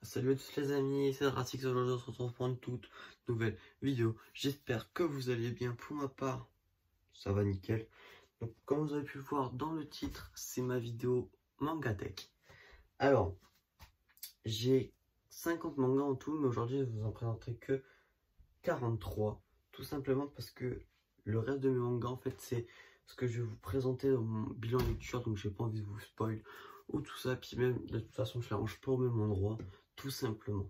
Salut à tous les amis, c'est Drastix. Aujourd'hui on se retrouve pour une toute nouvelle vidéo. J'espère que vous allez bien. Pour ma part, ça va nickel. Donc comme vous avez pu le voir dans le titre, c'est ma vidéo manga tech. Alors, j'ai 50 mangas en tout, mais aujourd'hui je vous en présenterai que 43. Tout simplement parce que le reste de mes mangas, en fait, c'est ce que je vais vous présenter dans mon bilan lecture. Donc j'ai pas envie de vous spoil ou tout ça. Puis même, de toute façon, je la range pas au même endroit. Tout simplement.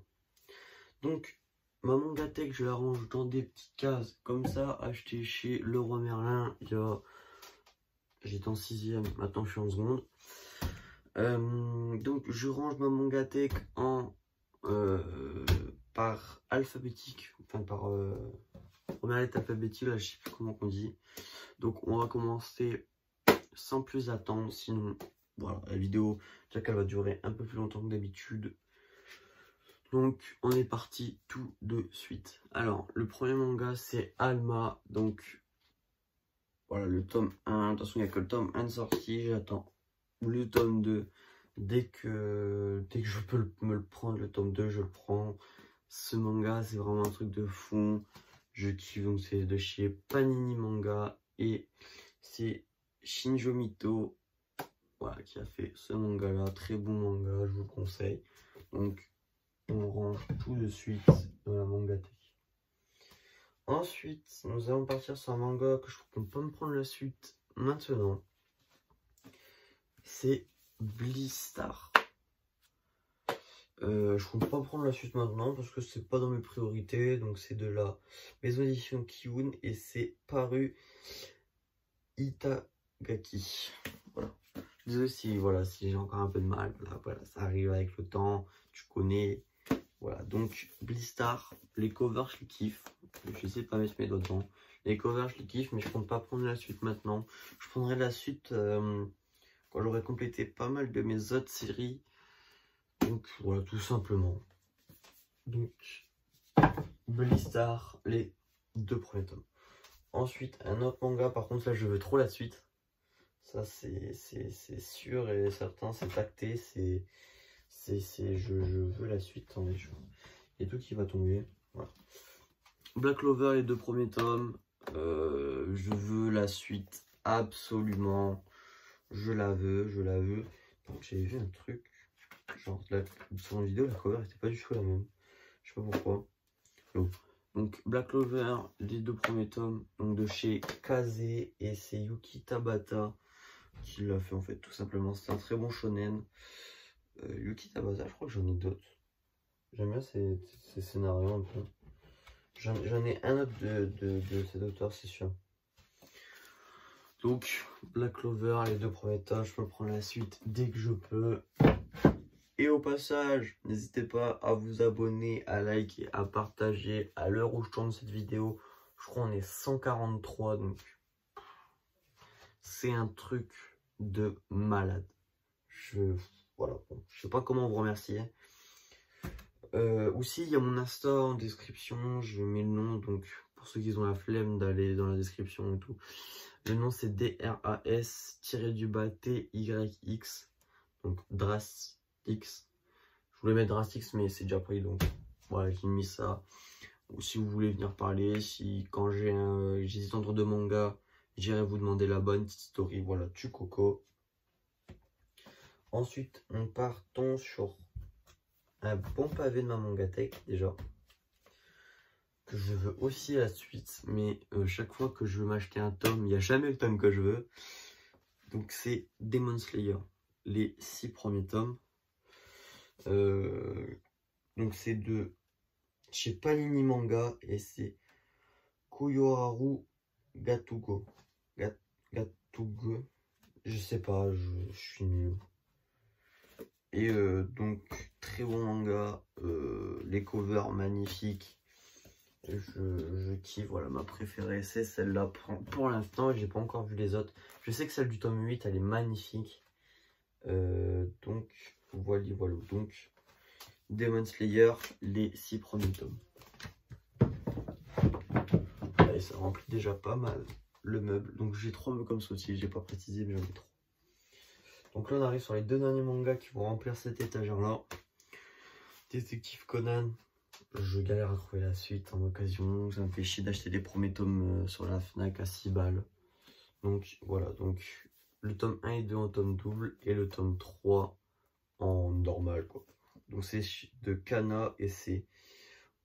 Donc, ma mangatech, je la range dans des petites cases comme ça, achetées chez Leroy Merlin. J'étais en 6ème, maintenant je suis en seconde. Donc, je range ma mangatech par alphabétique, enfin par première lettre alphabétique, là je sais plus comment on dit. Donc, on va commencer sans plus attendre, sinon, voilà, la vidéo, déjà qu'elle va durer un peu plus longtemps que d'habitude. Donc, on est parti tout de suite. Alors, le premier manga, c'est Alma. Donc, voilà, le tome 1. Attention, il n'y a que le tome 1 de sortie. J'attends le tome 2. Dès que je peux me le prendre, le tome 2, je le prends. Ce manga, c'est vraiment un truc de fou. Je kiffe. Donc, c'est de chez Panini Manga. Et c'est Shinjo Mito, voilà, qui a fait ce manga-là. Très bon manga, je vous le conseille. Donc, on range tout de suite dans la mangatech. Ensuite, nous allons partir sur un manga que je ne compte pas me prendre la suite maintenant. C'est Blistar. Je compte pas prendre la suite maintenant parce que c'est pas dans mes priorités. Donc c'est de la maison d'édition Kiun et c'est paru Itagaki. Voilà. Désolé si j'ai encore un peu de mal. Voilà, ça arrive avec le temps. Tu connais. Voilà, donc Blistar, les covers je les kiffe. Je sais pas mettre mes doigts dedans. Les covers je les kiffe, mais je compte pas prendre la suite maintenant. Je prendrai la suite quand j'aurai complété pas mal de mes autres séries. Donc voilà, tout simplement. Donc Blistar, les 2 premiers tomes. Ensuite, un autre manga, par contre là je veux trop la suite. Ça c'est sûr et certain, c'est acté, je veux la suite. Attendez, il y a tout qui va tomber. Voilà. Black Clover, les 2 premiers tomes. Je veux la suite absolument. Je la veux. J'avais vu un truc. Genre, sur une vidéo, la cover n'était pas du tout la même. Je sais pas pourquoi. Donc, Black Clover, les 2 premiers tomes. Donc, de chez Kaze. Et c'est Yuki Tabata qui l'a fait en fait, tout simplement. C'est un très bon shonen. Yuki Tabata, je crois que j'en ai d'autres. J'aime bien ces scénarios un peu. J'en ai un autre de cet auteur, c'est sûr. Donc, Black Clover, les 2 premiers tomes, je peux prendre la suite dès que je peux. Et au passage, n'hésitez pas à vous abonner, à liker, à partager. À l'heure où je tourne cette vidéo, je crois qu'on est 143, donc c'est un truc de malade. Voilà, bon, je sais pas comment vous remercier. Aussi, il y a mon Insta en description, je mets le nom, donc pour ceux qui ont la flemme d'aller dans la description et tout. Le nom c'est DRAS-TYX, donc Drastix. Je voulais mettre Drastix, mais c'est déjà pris, donc voilà, j'ai mis ça. Ou si vous voulez venir parler, si quand j'hésite entre 2 mangas, j'irai vous demander la bonne petite story. Voilà, tu coco. Ensuite, on partons sur un bon pavé de ma mangatech déjà. Que je veux aussi la suite, mais chaque fois que je veux m'acheter un tome, il n'y a jamais le tome que je veux. Donc c'est Demon Slayer, les 6 premiers tomes. Donc c'est de chez Panini Manga et c'est Koyoharu Gatugo. Gatugo, je sais pas, je suis nul. Et donc très bon manga, les covers magnifiques. Je kiffe, voilà, ma préférée c'est celle-là pour l'instant. J'ai pas encore vu les autres. Je sais que celle du tome 8 elle est magnifique. Donc voilà. Donc Demon Slayer, les 6 premiers tomes. Et ça remplit déjà pas mal le meuble. Donc j'ai 3 meubles comme ceci, j'ai pas précisé mais j'en ai 3. Donc là on arrive sur les 2 derniers mangas qui vont remplir cette étagère là. Détective Conan, je galère à trouver la suite en occasion. Ça me fait chier d'acheter les premiers tomes sur la Fnac à 6 balles. Donc voilà, donc le tome 1 et 2 en tome double et le tome 3 en normal quoi. Donc c'est de Kana et c'est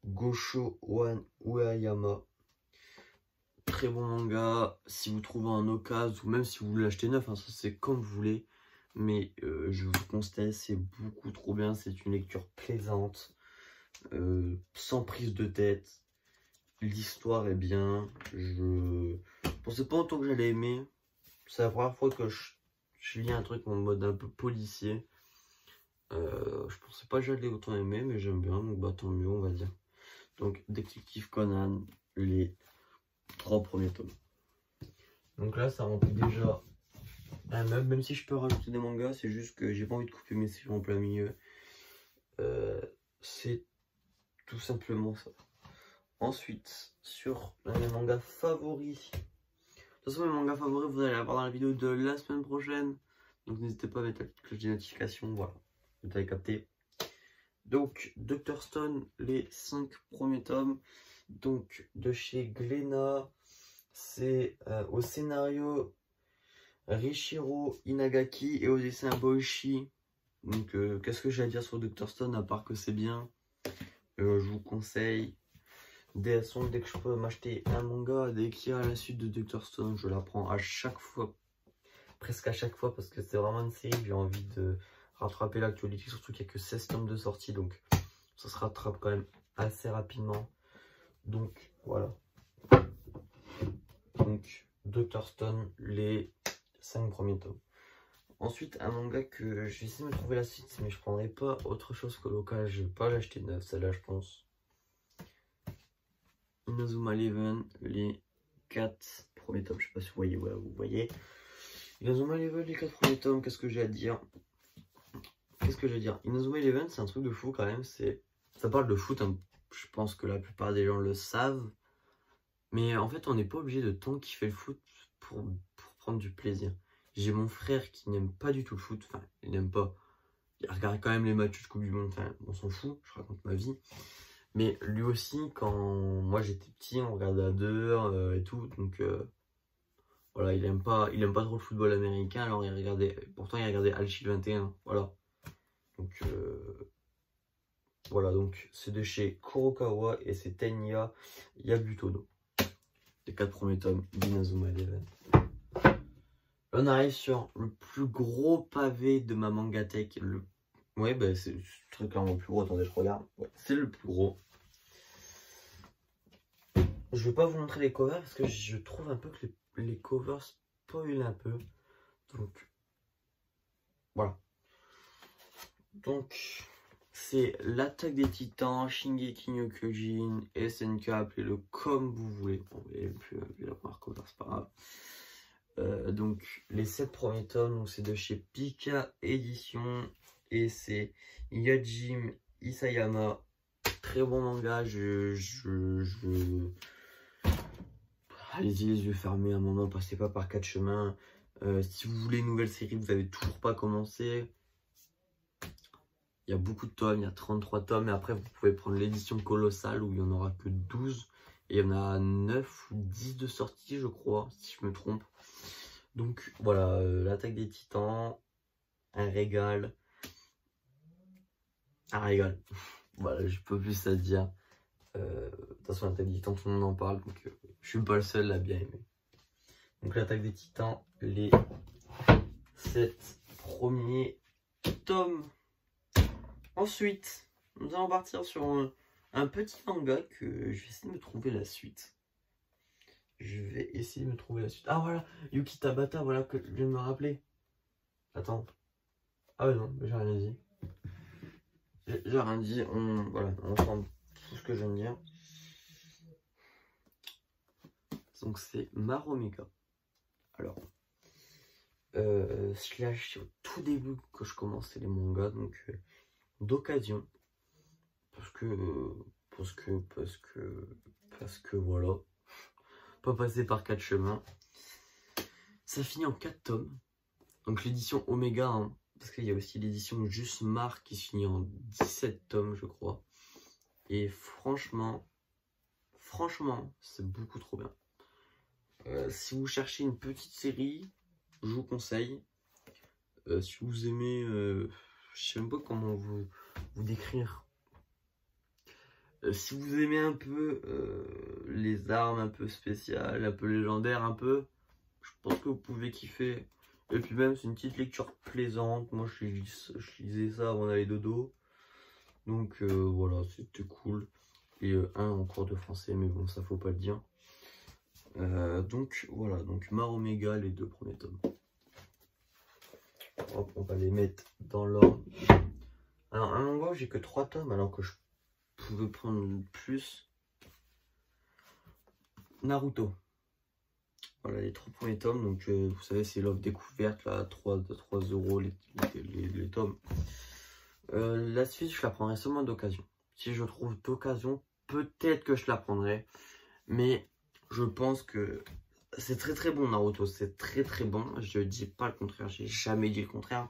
Gosho Ueyama. Très bon manga, si vous trouvez en occasion ou même si vous voulez l'acheter neuf, hein, ça c'est comme vous voulez. Mais je vous conseille, c'est beaucoup trop bien, c'est une lecture plaisante, sans prise de tête. L'histoire est bien, je pensais pas autant que j'allais aimer. C'est la première fois que je lis un truc en mode un peu policier. Je pensais pas que j'allais autant aimer, mais j'aime bien, donc bah tant mieux on va dire. Donc Détective Conan, les 3 premiers tomes. Donc là ça remplit déjà un meuble, même si je peux rajouter des mangas, c'est juste que j'ai pas envie de couper mes séries en plein milieu. C'est tout simplement ça. Ensuite, sur mes mangas favoris. De toute façon, mes mangas favoris, vous allez les avoir dans la vidéo de la semaine prochaine. Donc n'hésitez pas à mettre la petite cloche des notifications, voilà. Vous avez capté. Donc, Dr. Stone, les 5 premiers tomes. Donc, de chez Glénat. C'est au scénario Riichiro Inagaki et au dessin Boichi. Donc, qu'est-ce que j'ai à dire sur Dr. Stone à part que c'est bien. Je vous conseille. Dès que je peux m'acheter un manga, dès qu'il y a la suite de Dr. Stone, je la prends à chaque fois. Presque à chaque fois parce que c'est vraiment une série. J'ai envie de rattraper l'actualité. Surtout qu'il n'y a que 16 tomes de sortie. Donc, ça se rattrape quand même assez rapidement. Donc, voilà. Donc, Dr. Stone, les 5 premiers tomes. Ensuite, un manga que je vais essayer de me trouver la suite, mais je prendrai pas autre chose que local. Je vais pas l'acheter neuf, celle-là, je pense. Inazuma Eleven, les 4 premiers tomes. Je sais pas si vous voyez, voilà, vous voyez. Inazuma Eleven, les 4 premiers tomes, qu'est-ce que j'ai à dire? Inazuma Eleven, c'est un truc de fou quand même. Ça parle de foot, hein. Je pense que la plupart des gens le savent. Mais en fait, on n'est pas obligé de tant kiffer le foot pour prendre du plaisir. J'ai mon frère qui n'aime pas du tout le foot. Enfin, il n'aime pas. Il regarde quand même les matchs de Coupe du Monde. Enfin, on s'en fout, je raconte ma vie. Mais lui aussi, quand moi j'étais petit, on regardait à deux et tout. Donc voilà, il aime pas trop le football américain. Alors pourtant il regardait Alchil 21. Voilà. Donc voilà, donc c'est de chez Kurokawa et c'est Tenya Yabutono. Les 4 premiers tomes d'Inazuma Eleven. On arrive sur le plus gros pavé de ma mangatech. Ouais, bah, c'est très clairement le plus gros. Attendez, je regarde. Ouais, c'est le plus gros. Je vais pas vous montrer les covers parce que je trouve un peu que les covers spoilent un peu. Donc, voilà. Donc, c'est l'Attaque des Titans, Shingeki no Kyojin, SNK, appelez-le comme vous voulez. Bon, vous n'avez plus la première cover, c'est pas grave. Donc les 7 premiers tomes, c'est de chez Pika Édition et c'est Yajim Isayama. Très bon manga. Allez-y les yeux fermés un moment, passez pas par 4 chemins. Si vous voulez une nouvelle série, vous n'avez toujours pas commencé. Il y a beaucoup de tomes, il y a 33 tomes et après vous pouvez prendre l'édition colossale où il n'y en aura que 12. Et il y en a 9 ou 10 de sortie je crois, si je me trompe. Donc voilà, l'Attaque des Titans, un régal. Un régal. Voilà, je peux plus à dire. De toute façon, l'Attaque des Titans, tout le monde en parle, donc je suis pas le seul à bien aimer. Donc l'Attaque des Titans, les 7 premiers tomes. Ensuite, nous allons partir sur un petit manga que je vais essayer de me trouver la suite. Ah voilà, Yuki Tabata, voilà que je viens de me rappeler. Attends. Ah ouais non, j'ai rien dit. J'ai rien dit, voilà, on entend tout ce que je viens de dire. Donc c'est Maromeka. Alors, je l'ai acheté au tout début que je commençais les mangas, donc d'occasion. Parce que voilà. Pas passer par 4 chemins. Ça finit en 4 tomes. Donc l'édition Omega, hein. parce qu'il y a aussi l'édition Juste Marc qui se finit en 17 tomes, je crois. Et franchement, c'est beaucoup trop bien. Si vous cherchez une petite série, je vous conseille. Si vous aimez, je sais même pas comment vous décrire. Si vous aimez un peu les armes un peu spéciales, un peu légendaires, je pense que vous pouvez kiffer. Et puis même, c'est une petite lecture plaisante. Moi, je lisais ça avant d'aller dodo. Donc voilà, c'était cool. Et un en cours de français, mais bon, ça faut pas le dire. Donc voilà, donc Mar Omega, les 2 premiers tomes. Hop, on va les mettre dans l'ordre. Alors, un manga où j'ai que 3 tomes, alors que je pouvais prendre plus. Naruto. Voilà, les 3 premiers tomes. Donc, vous savez, c'est l'offre découverte, là, 3 € les tomes. La suite, je la prendrai seulement d'occasion. Si je trouve d'occasion, peut-être que je la prendrai. Mais je pense que c'est très très bon, Naruto. C'est très très bon. Je dis pas le contraire. J'ai jamais dit le contraire.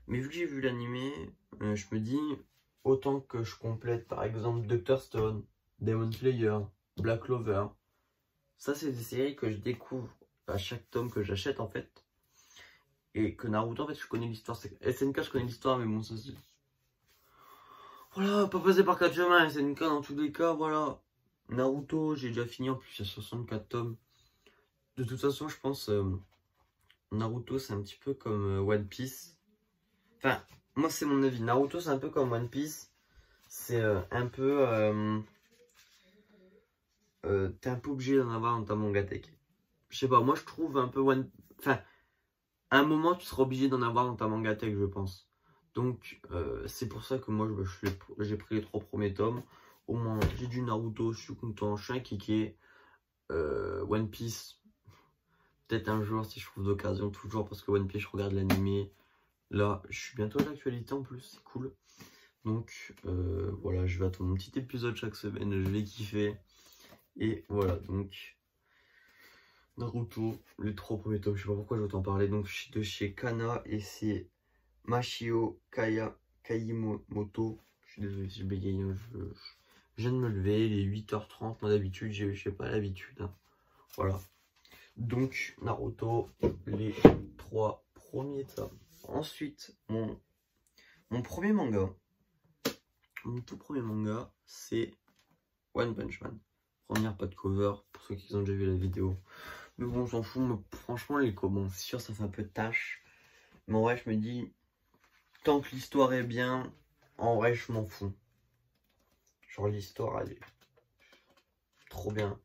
Mais vu que j'ai vu l'animé, je me dis, autant que je complète par exemple Dr. Stone, Demon Slayer, Black Clover. Ça, c'est des séries que je découvre à chaque tome que j'achète en fait. Et que Naruto, en fait, je connais l'histoire. SNK, je connais l'histoire, mais bon, ça c'est... Voilà, pas passé par 4 chemins. SNK, dans tous les cas, voilà. Naruto, j'ai déjà fini, en plus, il y a 64 tomes. De toute façon, je pense, Naruto, c'est un petit peu comme One Piece. Enfin, moi, c'est mon avis. Naruto, c'est un peu comme One Piece. C'est un peu... t'es un peu obligé d'en avoir dans ta mangatech. Je sais pas, moi, je trouve un peu Enfin, à un moment, tu seras obligé d'en avoir dans ta mangatech, je pense. Donc, c'est pour ça que moi, j'ai pris les 3 premiers tomes. Au moins, j'ai du Naruto, je suis content. Je suis un kiké. One Piece, peut-être un jour, si je trouve d'occasion, toujours, parce que One Piece, je regarde l'animé. Là, je suis bientôt à l'actualité en plus, c'est cool. Donc, voilà, je vais attendre mon petit épisode chaque semaine, je vais kiffer. Et voilà, donc, Naruto, les 3 premiers tomes, je sais pas pourquoi je vais t'en parler. Donc, de chez Kana, et c'est Mashio Kayimoto. Je suis désolé si je bégaye, je viens de me lever, il est 8h30. Moi, d'habitude, je sais pas l'habitude. Hein. Voilà. Donc, Naruto, les 3 premiers tomes. Ensuite, mon premier manga, mon tout premier manga, c'est One Punch Man. Première pas de cover, pour ceux qui ont déjà vu la vidéo. Mais bon, j'en fous, mais franchement, bon, c'est sûr, ça fait un peu de tâche. Mais en vrai, je me dis, tant que l'histoire est bien, en vrai, je m'en fous. Genre, l'histoire, elle est trop bien.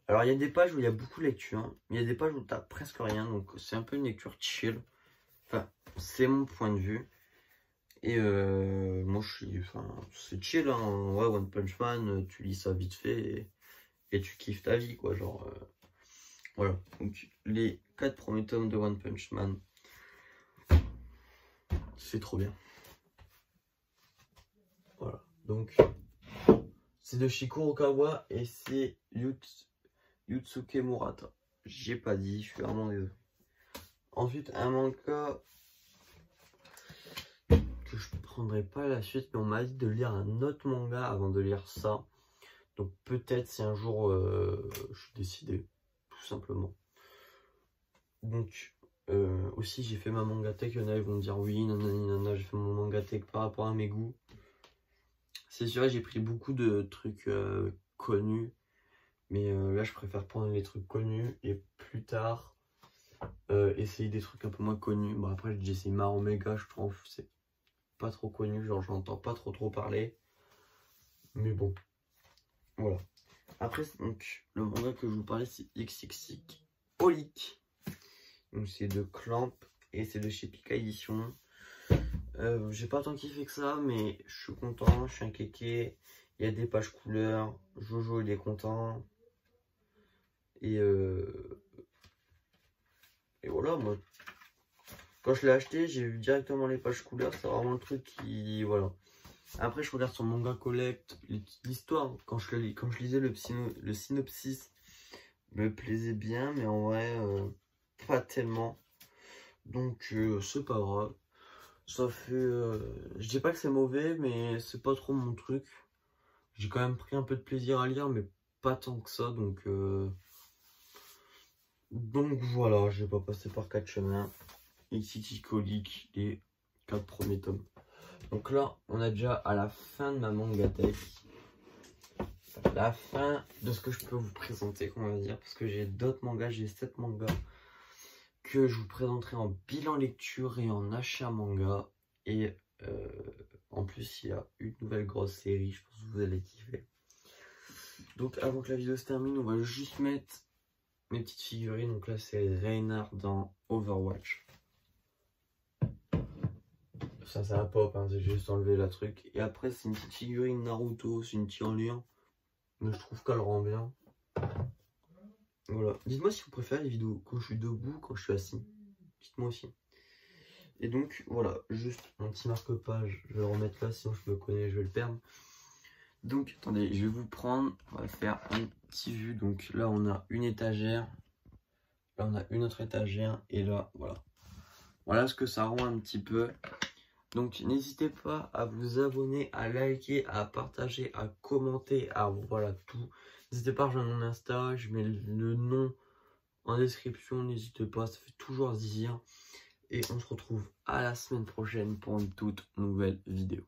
Alors, il y a des pages où il y a beaucoup de lecture, hein, mais il y a des pages où t'as presque rien, donc c'est un peu une lecture chill. Enfin, c'est mon point de vue. Et moi, c'est chill, hein. Ouais, One Punch Man, tu lis ça vite fait et tu kiffes ta vie, quoi. Genre, voilà. Donc, les 4 premiers tomes de One Punch Man, c'est trop bien. Voilà. Donc, c'est de Shikoro Kawa et c'est Yutsuke Murata. J'ai pas dit, je suis vraiment désolé. Ensuite, un manga que je prendrai pas la suite, mais on m'a dit de lire un autre manga avant de lire ça. Donc peut-être si un jour je suis décidé, tout simplement. Donc aussi j'ai fait ma mangatech, il y en a ils vont me dire oui, nanana, j'ai fait mon mangatech par rapport à mes goûts. C'est sûr, j'ai pris beaucoup de trucs connus, mais là je préfère prendre les trucs connus et plus tard essayer des trucs un peu moins connus. Bon après j'ai essayé Mar Omega, je trouve c'est pas trop connu, genre j'entends pas trop parler. Mais bon, voilà. Après, donc, le manga que je vous parlais, c'est XXX Holic. Donc, c'est de Clamp et c'est de chez Pika Édition. J'ai pas tant kiffé que ça, mais je suis content, je suis un kéké. Il y a des pages couleurs. Jojo, il est content. Et voilà, moi, quand je l'ai acheté, j'ai vu directement les pages couleurs. C'est vraiment le truc qui. Voilà. Après, je regarde son manga collect, l'histoire. Quand je lisais le synopsis, me plaisait bien, mais en vrai, pas tellement. Donc c'est pas grave. Ça fait... je dis pas que c'est mauvais, mais c'est pas trop mon truc. J'ai quand même pris un peu de plaisir à lire, mais pas tant que ça. Donc voilà, je vais pas passer par 4 chemins. City Colic, les 4 premiers tomes. Donc là, on est déjà à la fin de ma mangatech. La fin de ce que je peux vous présenter, on va dire. Parce que j'ai d'autres mangas, j'ai 7 mangas que je vous présenterai en bilan lecture et en achat manga. Et en plus, il y a une nouvelle grosse série, je pense que vous allez kiffer. Donc avant que la vidéo se termine, on va juste mettre mes petites figurines. Donc là, c'est Reinhardt dans Overwatch. Ça va pop, hein, j'ai juste enlevé la truc. Et après, c'est une petite figurine Naruto, c'est une tirelire. Mais je trouve qu'elle rend bien. Voilà. Dites-moi si vous préférez les vidéos quand je suis debout ou quand je suis assis. Dites-moi aussi. Et donc, voilà, juste mon petit marque-page. Je vais le remettre là, sinon je me connais, je vais le perdre. Donc, attendez, je vais vous prendre. On va faire un petit vue. Donc là, on a une étagère. Là, on a une autre étagère. Et là, voilà. Voilà ce que ça rend un petit peu. Donc n'hésitez pas à vous abonner, à liker, à partager, à commenter, à voilà tout. N'hésitez pas à rejoindre mon Insta, je mets le nom en description, n'hésitez pas, ça fait toujours plaisir. Et on se retrouve à la semaine prochaine pour une toute nouvelle vidéo.